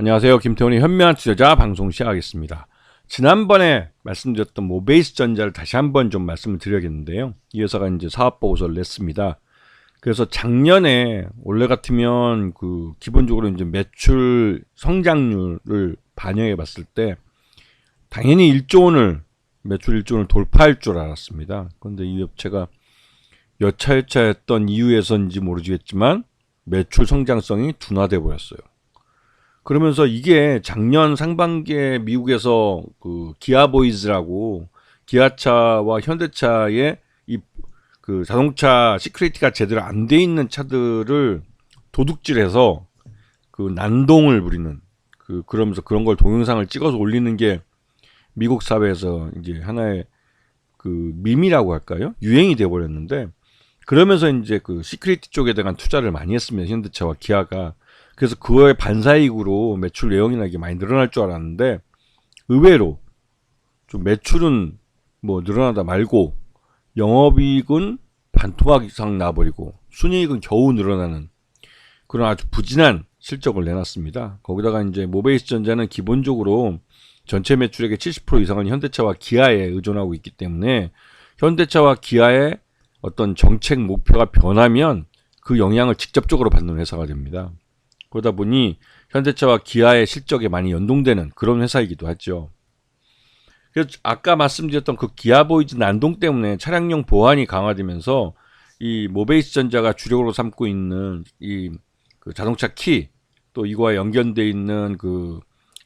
안녕하세요. 김태훈의 현명한 투자자 방송 시작하겠습니다. 지난번에 말씀드렸던 모베이스 전자를 다시 한번 좀 말씀을 드려야겠는데요. 이 회사가 이제 사업보고서를 냈습니다. 그래서 작년에 원래 같으면 기본적으로 이제 매출 성장률을 반영해 봤을 때 당연히 매출 1조 원을 돌파할 줄 알았습니다. 그런데 이 업체가 여차여차했던 이유에서인지 모르겠지만 매출 성장성이 둔화돼 버렸어요. 그러면서 이게 작년 상반기에 미국에서 기아보이즈라고 기아차와 현대차의 자동차 시큐리티가 제대로 안 돼 있는 차들을 도둑질해서 난동을 부리는 그러면서 그런 걸 동영상을 찍어서 올리는 게 미국 사회에서 이제 하나의 밈이라고 할까요? 유행이 돼 버렸는데, 그러면서 이제 시큐리티 쪽에 대한 투자를 많이 했습니다. 현대차와 기아가. 그래서 그거의 반사이익으로 매출 내용이나 이게 많이 늘어날 줄 알았는데, 의외로 좀 매출은 뭐 늘어나다 말고 영업이익은 반토막 이상 나버리고 순이익은 겨우 늘어나는 그런 아주 부진한 실적을 내놨습니다. 거기다가 이제 모베이스 전자는 기본적으로 전체 매출액의 70% 이상은 현대차와 기아에 의존하고 있기 때문에 현대차와 기아의 어떤 정책 목표가 변하면 그 영향을 직접적으로 받는 회사가 됩니다. 그러다 보니 현대차와 기아의 실적에 많이 연동되는 그런 회사이기도 하죠. 그래서 아까 말씀드렸던 기아보이즈 난동 때문에 차량용 보안이 강화되면서 이 모베이스 전자가 주력으로 삼고 있는 자동차 키, 또 이거와 연결되어 있는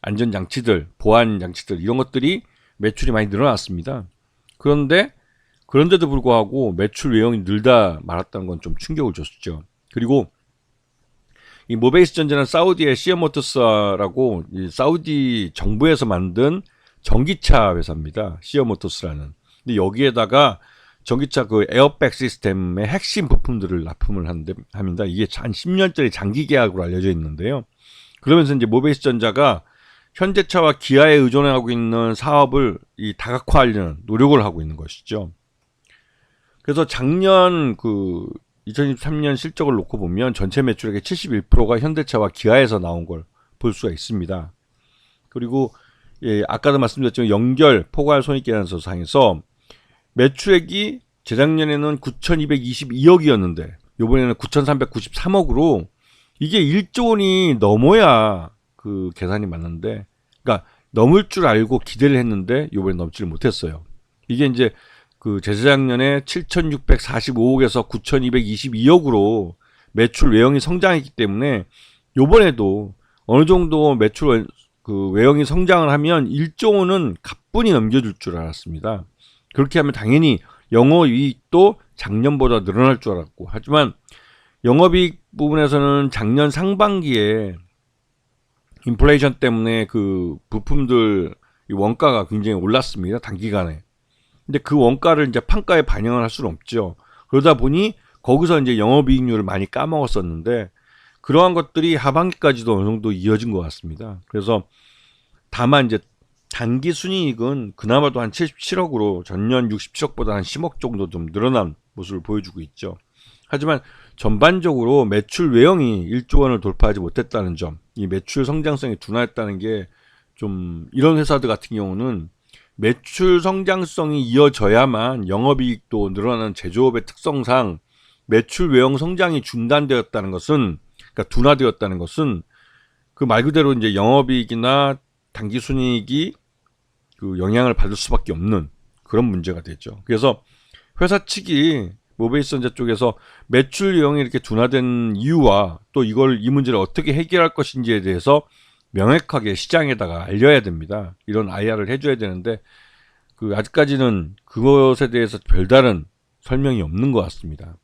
안전장치들, 보안장치들, 이런 것들이 매출이 많이 늘어났습니다. 그런데도 불구하고 매출 외형이 늘다 말았다는 건 좀 충격을 줬었죠. 그리고 이 모베이스 전자는 사우디의 시어모터스라고 사우디 정부에서 만든 전기차 회사입니다. 시어모터스라는. 근데 여기에다가 전기차 에어백 시스템의 핵심 부품들을 납품을 합니다. 이게 한 10년짜리 장기 계약으로 알려져 있는데요. 그러면서 이제 모베이스 전자가 현대차와 기아에 의존하고 있는 사업을 다각화하려는 노력을 하고 있는 것이죠. 그래서 작년 2023년 실적을 놓고 보면 전체 매출액의 71%가 현대차와 기아에서 나온 걸 볼 수가 있습니다. 그리고 아까도 말씀드렸지만 연결 포괄 손익계산서상에서 매출액이 재작년에는 9,222억이었는데 이번에는 9,393억으로 이게 1조 원이 넘어야 계산이 맞는데, 그러니까 넘을 줄 알고 기대를 했는데 이번에 넘지를 못했어요. 이게 이제 재작년에 7,645억에서 9,222억으로 매출 외형이 성장했기 때문에 이번에도 어느 정도 매출 외형이 성장을 하면 1조 원은 가뿐히 넘겨줄 줄 알았습니다. 그렇게 하면 당연히 영업이익도 작년보다 늘어날 줄 알았고, 하지만 영업이익 부분에서는 작년 상반기에 인플레이션 때문에 부품들 원가가 굉장히 올랐습니다. 단기간에. 근데 그 원가를 이제 판가에 반영을 할 수는 없죠. 그러다 보니 거기서 이제 영업이익률을 많이 까먹었었는데, 그러한 것들이 하반기까지도 어느 정도 이어진 것 같습니다. 그래서 다만 이제 단기 순이익은 그나마도 한 77억으로 전년 67억보다 한 10억 정도 좀 늘어난 모습을 보여주고 있죠. 하지만 전반적으로 매출 외형이 1조 원을 돌파하지 못했다는 점, 이 매출 성장성이 둔화했다는 게 좀, 이런 회사들 같은 경우는 매출 성장성이 이어져야만 영업이익도 늘어나는 제조업의 특성상 매출 외형 성장이 중단되었다는 것은, 그러니까 둔화되었다는 것은 말 그대로 이제 영업이익이나 단기 순이익이 영향을 받을 수밖에 없는 그런 문제가 되죠. 그래서 회사 측이 모베이스 전자 쪽에서 매출 외형이 이렇게 둔화된 이유와 또 이 문제를 어떻게 해결할 것인지에 대해서 명확하게 시장에다가 알려야 됩니다. 이런 IR을 해줘야 되는데 아직까지는 그것에 대해서 별다른 설명이 없는 것 같습니다.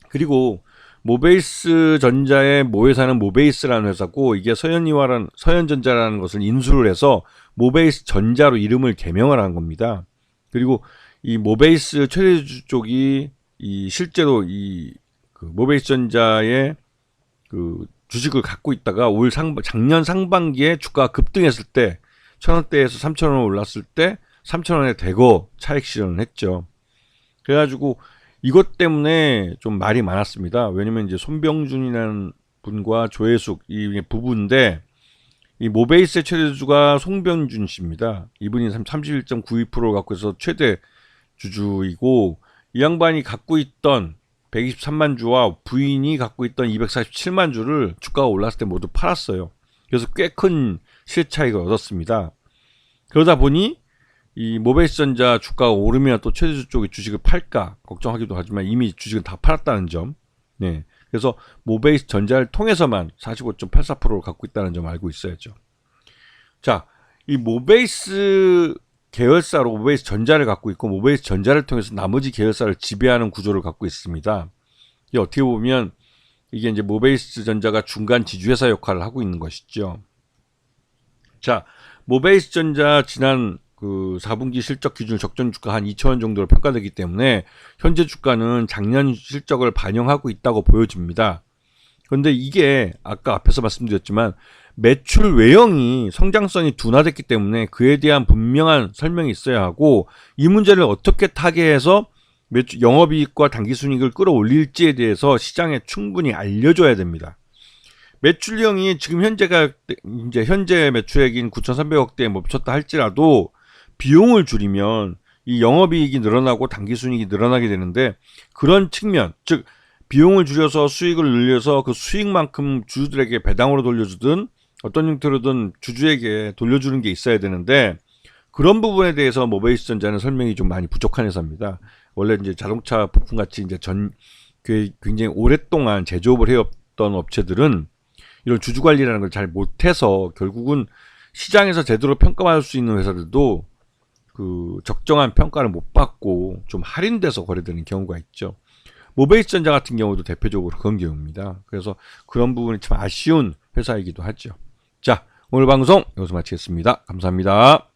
그리고 모베이스 전자의 모회사는 모베이스라는 회사고, 이게 서현전자라는 것을 인수를 해서 모베이스 전자로 이름을 개명을 한 겁니다. 그리고 이 모베이스 최대주 쪽이 실제로 모베이스 전자의 주식을 갖고 있다가 작년 상반기에 주가가 급등했을 때 1,000원대에서 3,000원 올랐을 때 3,000원에 대거 차익 실현을 했죠. 그래가지고 이것 때문에 좀 말이 많았습니다. 왜냐면 이제 손병준이라는 분과 조혜숙 이 부부인데, 이 모베이스의 최대 주주가 송병준 씨입니다. 이분이 31.92%를 갖고 있어서 최대 주주이고, 이 양반이 갖고 있던 123만 주와 부인이 갖고 있던 247만 주를 주가가 올랐을 때 모두 팔았어요. 그래서 꽤 큰 시세 차익을 얻었습니다. 그러다 보니 이 모베이스전자 주가가 오르면 또 최대주 쪽의 주식을 팔까 걱정하기도 하지만 이미 주식은 다 팔았다는 점. 네. 그래서 모베이스전자를 통해서만 45.84%를 갖고 있다는 점 알고 있어야죠. 자, 이 모베이스 계열사로 모베이스전자를 갖고 있고 모베이스전자를 통해서 나머지 계열사를 지배하는 구조를 갖고 있습니다. 이게 어떻게 보면 이게 이제 모베이스전자가 중간 지주회사 역할을 하고 있는 것이죠. 자, 모베이스전자 지난 그 4분기 실적 기준 적정 주가 한 2,000원 정도로 평가되기 때문에 현재 주가는 작년 실적을 반영하고 있다고 보여집니다. 그런데 이게 아까 앞에서 말씀드렸지만 매출 외형이 성장성이 둔화됐기 때문에 그에 대한 분명한 설명이 있어야 하고, 이 문제를 어떻게 타개해서 매출 영업이익과 당기순이익을 끌어올릴지에 대해서 시장에 충분히 알려줘야 됩니다. 매출형이 지금 현재 매출액인 9,300억대에 멈췄다 할지라도 비용을 줄이면 이 영업이익이 늘어나고 당기순이익이 늘어나게 되는데, 그런 측면, 즉 비용을 줄여서 수익을 늘려서 그 수익만큼 주주들에게 배당으로 돌려주든 어떤 형태로든 주주에게 돌려주는 게 있어야 되는데, 그런 부분에 대해서 모베이스전자는 설명이 좀 많이 부족한 회사입니다. 원래 이제 자동차 부품같이 이제 굉장히 오랫동안 제조업을 해왔던 업체들은 이런 주주 관리라는 걸 잘 못해서 결국은 시장에서 제대로 평가받을 수 있는 회사들도 그 적정한 평가를 못 받고 좀 할인돼서 거래되는 경우가 있죠. 모베이스전자 같은 경우도 대표적으로 그런 경우입니다. 그래서 그런 부분이 참 아쉬운 회사이기도 하죠. 자, 오늘 방송 여기서 마치겠습니다. 감사합니다.